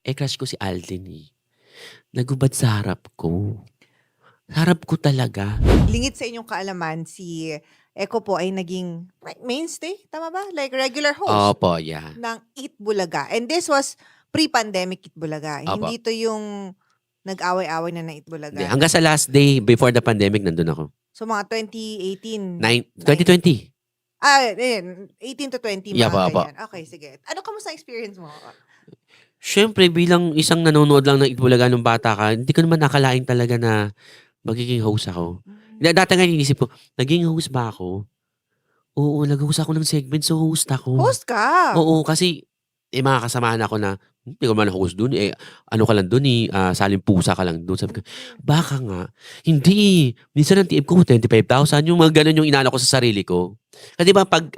Crush ko si Alden, eh. Nagubad sa harap ko. Sa harap ko talaga. Lingid sa inyong kaalaman, si Eco po ay naging like mainstay, tama ba? Like regular host Opo, yeah. ng Eat Bulaga. And this was pre-pandemic Eat Bulaga. Opo. Hindi to yung nag-away-away na Eat Hindi, Bulaga. hanggang sa last day before the pandemic, nandun ako. So mga 2018. 2020. 18 to 20, Yeah, mga po. ganyan. Okay, sige. Ano kamusta experience mo? Siyempre, bilang isang nanonood lang ng Itbulaga nung bata ka, hindi ko naman nakalain talaga na magiging host ako. Dati nga inisip ko, naging host ba ako? Oo, nag-host ako ng segment, so host ako. Host ka? Oo, kasi mga kasamahan ako na, hindi ko man host dun, ano ka lang dun saling pusa ka lang dun. Sabi ko, baka nga. Hindi, minsan ang TF ko, 25,000, yung mga ganun yung inano ko sa sarili ko. Kasi ba pag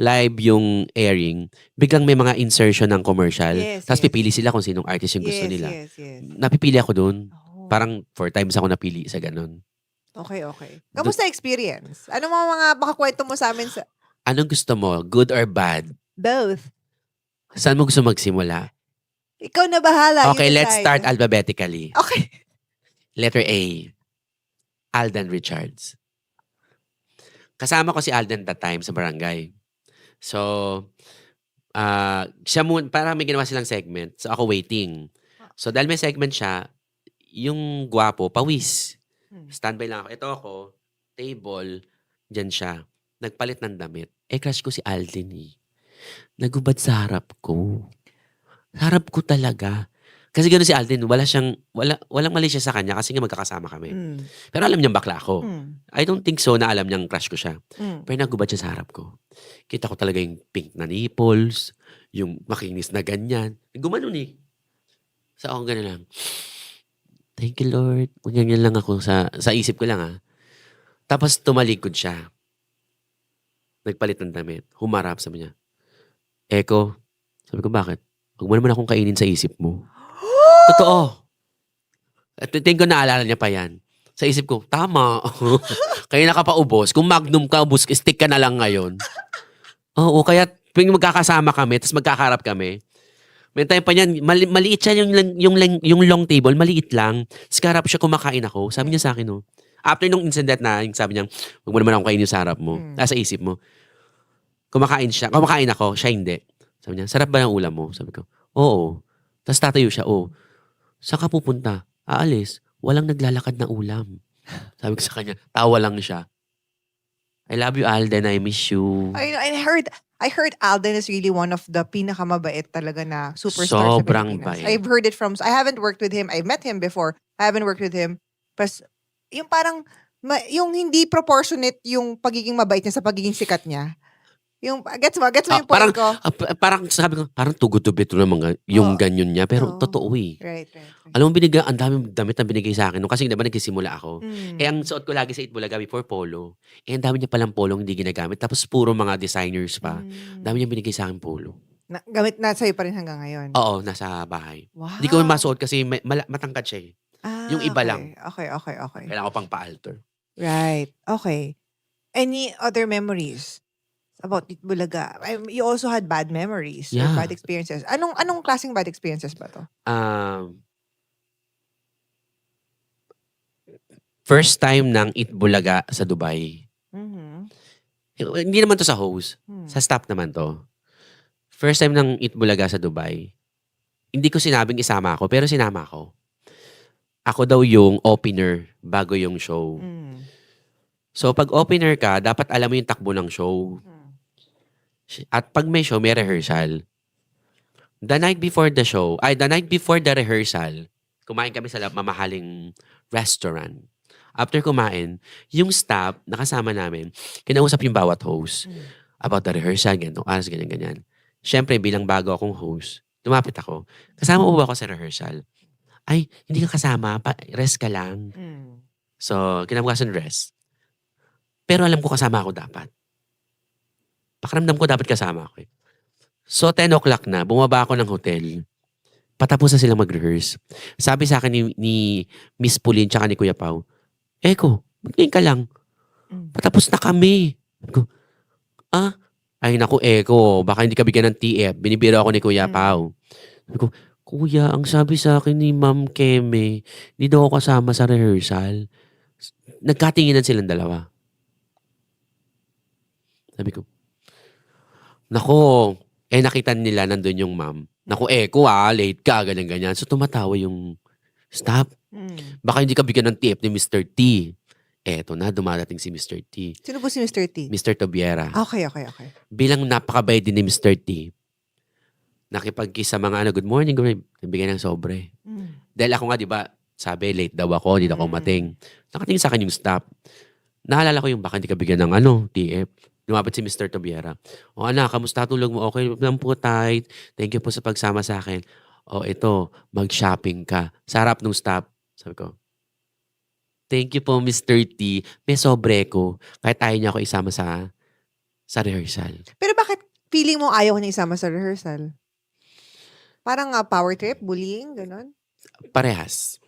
live yung airing, biglang may mga insertion ng commercial, Yes, tapos yes. pipili sila kung sinong artist yung gusto nila. Yes. Napipili ako dun. Oh. Parang 4 times ako napili sa ganun. Okay. Kamusta experience? Ano mga makakwento mo sa amin sa... Anong gusto mo? Good or bad? Both. Saan mo gusto magsimula? Ikaw na bahala. Okay, you let's decide. start alphabetically. Okay. Letter A. Alden Richards. Kasama ko si Alden that time sa barangay. So, siya muna, parang may ginawa silang segment. So, ako waiting. So, dahil may segment siya, yung gwapo, pawis. Standby lang ako. Ito ako, table, dyan siya. Nagpalit ng damit. Crush ko si Alden, eh. Nagubad sa harap ko. Sa harap ko talaga. Kasi gano'n si Alden, walang mali siya sa kanya kasi nga magkakasama kami. Pero alam niyang bakla ako. I don't think so na alam niyang crush ko siya. Pero nagubad siya sa harap ko. Kita ko talaga yung pink na nipples, yung makinis na ganyan. Gumanon eh. So ako gano'n lang. Thank you Lord. Ganyan lang ako sa isip ko lang Tapos tumalikod siya. Nagpalit ng damit. Humarap, sabi niya. Eko, sabi ko bakit? Huwag mo naman akong kainin sa isip mo. Totoo. At tingin ko naalala niya pa yan. Sa isip ko, tama. Kaya nakapaubos. Kung magnum ka, ubos, stick ka na lang ngayon. Oo, kaya pag magkakasama kami, tapos magkakarap kami, may time pa niyan, maliit siya yung long table, maliit lang. Tapos karap siya, kumakain ako. Sabi niya sa akin, no. After nung incident na, yung sabi niya, huwag mo naman akong kainin sa harap mo. Sa isip mo. Kumakain ako, siya hindi. Sabi niya, sarap ba yung ulam mo? Sabi ko, oo. Tapos tatayo siya, oo. Saan ka pupunta? Aalis. Walang naglalakad na ulam. Sabi ko sa kanya, tawa lang siya. I love you, Alden. I miss you. I heard Alden is really one of the pinakamabait talaga na superstar Sobrang sa Pilipinas. bait. I've heard it from... I haven't worked with him. I've met him before. I haven't worked with him. Pas, yung parang... yung hindi proportionate yung pagiging mabait niya sa pagiging sikat niya. Yung, gets mo yung point ko? Parang sabi ko, parang tugod-tubit naman yung ganyan niya. Pero totoo eh. Right. Alam mo, ang daming damit na binigay sa akin. Kasi diba nagsisimula ako. Ang suot ko lagi sa Itbulaga before polo. Ang dami niya palang polong hindi ginagamit. Tapos puro mga designers pa. Dami niya binigay sa akin polo. Gamit na sa'yo pa rin hanggang ngayon? Oo, nasa bahay. Wow. Hindi ko masuot kasi matangkad siya eh. Yung iba lang. Okay. Kailangan ko pang pa-alter. Right. Okay. Any other memories about Itbulaga? You also had bad memories or Yeah. bad experiences. Anong klaseng bad experiences ba to? First time ng Itbulaga sa Dubai. Hindi naman to sa host. Sa staff naman to. First time ng Itbulaga sa Dubai. Hindi ko sinabing isama ako, pero sinama ako. Ako daw yung opener bago yung show. So pag opener ka, dapat alam mo yung takbo ng show. At pag may show, may rehearsal. The night before the rehearsal, kumain kami sa mamahaling restaurant. After kumain, yung staff, nakasama namin, kinausap yung bawat host about the rehearsal, ganyan. Siyempre, bilang bago akong host, lumapit ako. Kasama mo ba ako sa rehearsal? Ay, hindi ka kasama. Rest ka lang. So, kinabukasan rest. Pero alam ko kasama ako dapat. Pakiramdam ko dapat kasama ako eh. So, 10 o'clock na, bumaba ako ng hotel. Patapos na sila mag-rehearse. Sabi sa akin ni Miss Pauline tsaka ni Kuya Pao, Eko, magtingin ka lang. Patapos na kami. Sabi ko, ay naku Eko, baka hindi ka bigyan ng TF. Binibiro ako ni Kuya Pao. Sabi ko, Kuya, ang sabi sa akin ni Ma'am Keme, hindi daw ako kasama sa rehearsal. Nagkatinginan silang dalawa. Sabi ko, nako, nakita nila nandun yung ma'am. Naku, late ka, ganyan-ganyan. So, tumatawa yung staff. Baka hindi ka bigyan ng tip ni Mr. T. Eto na, dumadating si Mr. T. Sino po si Mr. T? Mr. Tobiera. Okay. Bilang napakabait din ni Mr. T, nakipag-kiss sa mga good morning, nabigyan ng sobre. Dahil ako nga, di ba, sabi, late daw ako, hindi ako mating. Nakatingin sa akin yung staff. Naalala ko yung baka hindi ka bigyan ng TF. Lumapit si Mr. Tobiera. O anak, kamusta tulog mo? Okay lang po, tight. Thank you po sa pagsama sa akin. O ito, mag-shopping ka. Sa harap ng staff. Sabi ko, thank you po, Mr. T. May sobre ko. Kahit ayaw niya ako isama sa rehearsal. Pero bakit feeling mo ayaw niya isama sa rehearsal? Parang power trip, bullying, gano'n? Parehas.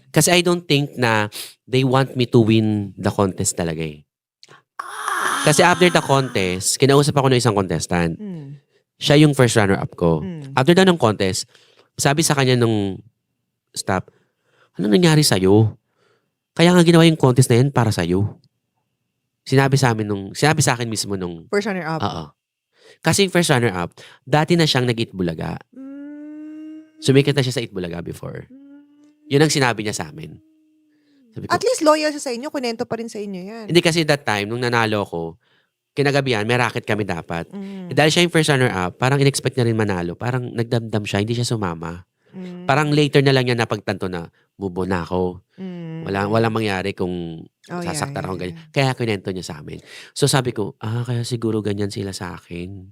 Kasi I don't think na they want me to win the contest talaga eh. Kasi after the contest, kinausap ako ng isang contestant. Siya yung first runner-up ko. After daw ng contest, sabi sa kanya nung staff, ano nangyari sa'yo? Kaya nga ginawa yung contest na yan para sa'yo. Sinabi sa akin mismo nung... First runner-up? Oo. Kasi yung first runner-up, dati na siyang nag-Itbulaga. Sumikat na siya sa Itbulaga before. Yun ang sinabi niya sa amin. Sabi ko, at least loyal siya sa inyo, kunento pa rin sa inyo yan. Hindi kasi that time, nung nanalo ko, kinagabihan, may racket kami dapat. Dahil siya yung first runner-up, parang in-expect niya rin manalo. Parang nagdamdam siya, hindi siya sumama. Parang later na lang niya napagtanto na, mubo na ako. Walang mangyari kung sasaktan ako ganyan. Kaya kinento niya sa amin. So sabi ko, kaya siguro ganyan sila sa akin.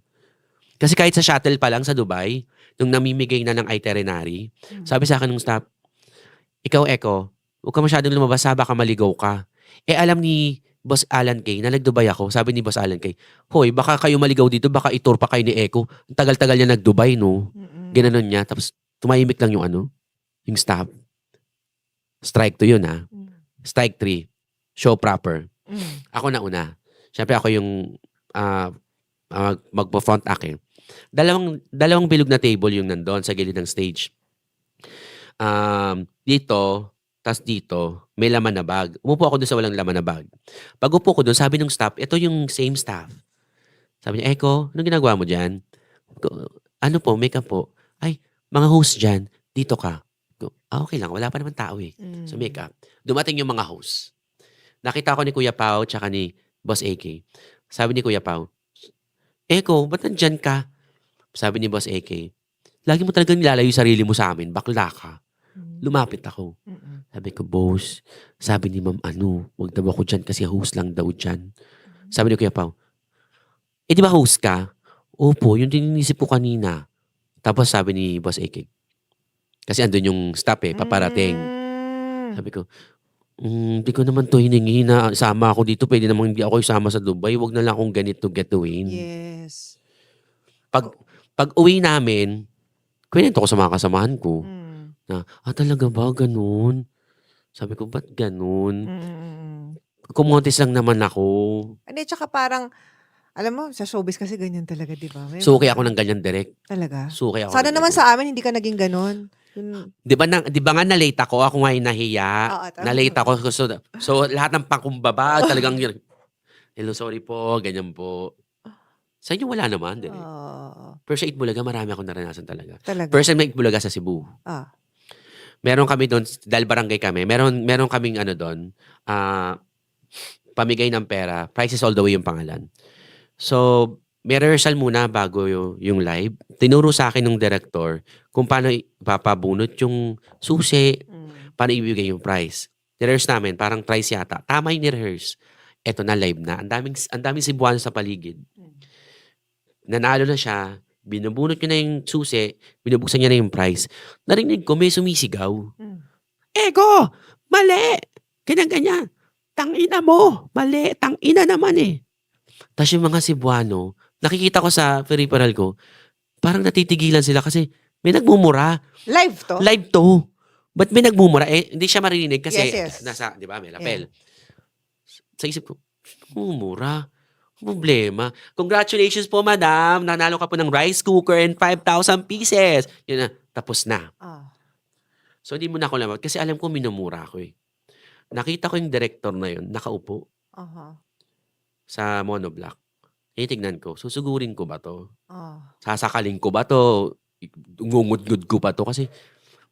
Kasi kahit sa shuttle pa lang sa Dubai, nung namimigay na ng itinerary, sabi sa akin ng staff, ikaw, Eko, huwag ka masyadong lumabas, baka maligaw ka. Alam ni Boss Alan Kay na nag-Dubai ako. Sabi ni Boss Alan Kay, hoy, baka kayo maligaw dito, baka itur pa kayo ni Eko. Ang tagal-tagal niya nag-Dubai, no? Ginanon niya. Tapos tumahimik lang yung yung staff. Strike 2 yun, ha? Strike 3. Show proper. Ako na una. Siyempre ako yung magpo-front act eh. Dalawang bilog na table yung nandun sa gilid ng stage. Dito, tas dito, may laman na bag. Umupo ako doon sa walang laman na bag. Pag upo ko doon, sabi ng staff, ito yung same staff. Sabi niya, Eko, anong ginagawa mo dyan? Ano po, makeup po. Ay, mga host dyan, dito ka. Okay lang, wala pa naman tao eh. Sa makeup. Dumating yung mga host. Nakita ko ni Kuya Pao tsaka ni Boss AK. Sabi ni Kuya Pao, Eko, ba't nandyan ka? Sabi ni Boss AK, lagi mo talagang nilalayo yung sarili mo sa amin, bakla ka. Lumapit ako. Sabi ko, boss, sabi ni ma'am, wag daw ako dyan kasi host lang daw dyan. Sabi ni Kuya Pao, di ba host ka? Opo, yun din inisip ko kanina. Tapos sabi ni Boss AK, kasi andun yung staff paparating. Sabi ko, hindi ko naman to hiningi na sama ako dito. Pwede namang hindi ako isama sa Dubai. Wag na lang akong ganito getawin. Yes. Pag uwi namin, kwento ko sa mga kasamahan ko. Na, talaga ba? Ganun? Sabi ko, ba't ganun? Kumontes lang naman ako. Hindi, tsaka parang, alam mo, sa showbiz kasi ganyan talaga, di ba? Suki ako ng ganyan direct. Talaga? Suki ako. Sana naman sa amin, hindi ka naging ganun. Di ba nga na-late ako? Ako nga yung nahiya. Na-late ako. So lahat ng pangkumbaba, talagang yun. Hello, sorry po. Ganyan po. Sa inyo wala naman. Pero sa Itbulaga, marami akong naranasan talaga. First time na Itbulaga sa Cebu. Meron kami doon, dahil barangay kami, meron kaming doon, pamigay ng pera. Prices all the way yung pangalan. So, may rehearsal muna bago yung live. Tinuro sa akin ng director kung paano ipapabunot yung susi, paano ibigay yung prize. Ni-rehearse namin, parang prize yata. Tama yung ni-rehearse. Eto na, live na. Ang daming Cebuano sa paligid. Nanalo na siya, binubunot niya na yung susi, binubuksan niya na yung prize. Narinig ko, may sumisigaw. Ego! Mali! Ganyan-ganyan. Tangina mo! Mali! Tangina naman eh. Tapos yung mga Cebuano, nakikita ko sa peripheral ko, parang natitigilan sila kasi may nagmumura. Live to? Live to. Ba't may nagmumura? Hindi siya maririnig kasi yes. nasa, di ba, may lapel. Sa isip ko, mumura. Problema. Congratulations po, madam. Nanalo ka po ng rice cooker and 5,000 pieces. Yun na, tapos na. Ah. So, di mo na ako lamat. Kasi alam ko minumura ako eh. Nakita ko yung director na yun, nakaupo Aha. sa monoblock. Tignan ko, susugurin ko ba to? Ah. Sasakalin ko ba to? Ngungudgud ko ba to? Kasi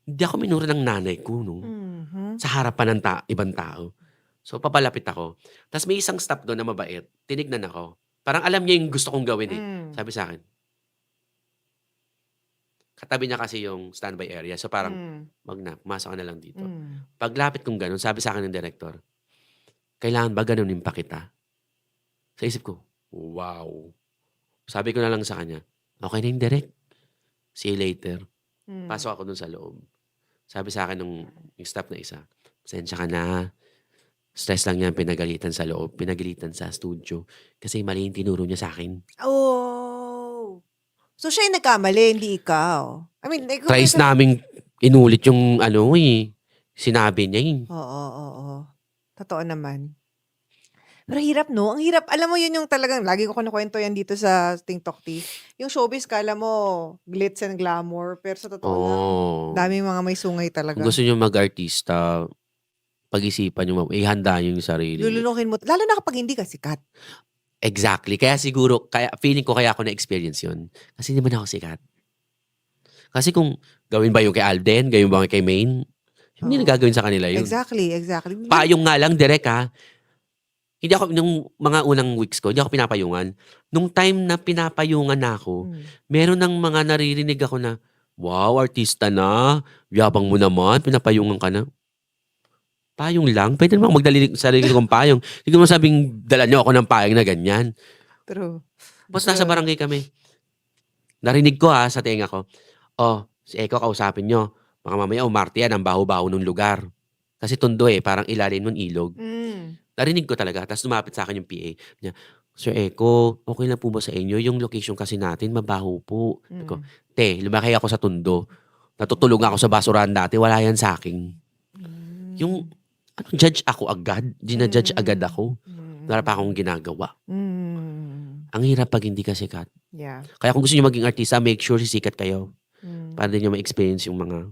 hindi ako minura ng nanay ko, no? Mhm. Sa harapan ng ibang tao. So, papalapit ako. Tapos may isang staff doon na mabait. Tinignan ako. Parang alam niya yung gusto kong gawin eh. Mm. Sabi sa akin, katabi niya kasi yung standby area. So, parang, wag na, pumasok ka na lang dito. Paglapit kong ganun, sabi sa akin ng director, kailangan ba ganunin pa kita? Sa isip ko, wow. Sabi ko na lang sa kanya, okay na yung direct. See you later. Pasok ako dun sa loob. Sabi sa akin yung staff na isa, pasensya ka na. Stress lang yan, pinagalitan sa loob, pinagalitan sa studio. Kasi mali yung tinuro niya sa akin. Oh. So, siya yung nagkamali, hindi ikaw. I mean, ikaw Tries naming inulit yung sinabi niya eh. Oo. Totoo naman. Pero hirap, no? Ang hirap. Alam mo, yun yung talagang, lagi ko kinukwento yan dito sa TikTok Tea. Yung showbiz, kala mo, glitz and glamour. Pero sa totoo lang, daming mga may sungay talaga. Kung gusto nyo mag-artista, pag-isipan nyo, ihanda nyo yung sarili. Lulunukin mo. Lalo na kapag hindi ka sikat. Exactly. Kaya siguro, feeling ko kaya ako na-experience yun. Kasi hindi man ako sikat. Kasi kung gawin ba yung kay Alden, gawin ba yung kay Maine, hindi na gagawin sa kanila yun. Exactly. Payong nga lang, direct ha. Hindi ako, nung mga unang weeks ko, hindi ako pinapayungan. Nung time na pinapayungan na ako, meron ng mga naririnig ako na, wow, artista na, yabang mo naman, pinapayungan ka na. Payong lang? Pwede naman magdali sarili kong payong. Hindi ko masabing dala niyo ako ng payong na ganyan. True. Tapos nasa barangay kami. Narinig ko sa tenga ko, si Eko kausapin nyo. Baka mamaya umarte yan ang baho-baho ng lugar. Kasi tundo parang ilalim ng ilog. Narinig ko talaga. Tapos lumapit sa akin yung PA. Niya, Sir Eko, okay lang po ba sa inyo? Yung location kasi natin, mabaho po. Ko, lumaki ako sa tundo. Natutulog ako sa basurahan dati. Wala yan sa akin. Yung, judge ako agad. Ginajudge agad ako. Wala pa akong ginagawa. Ang hirap pag hindi ka sikat. Yeah. Kaya kung gusto nyo maging artista, make sure sisikat kayo. Para din nyo ma-experience yung mga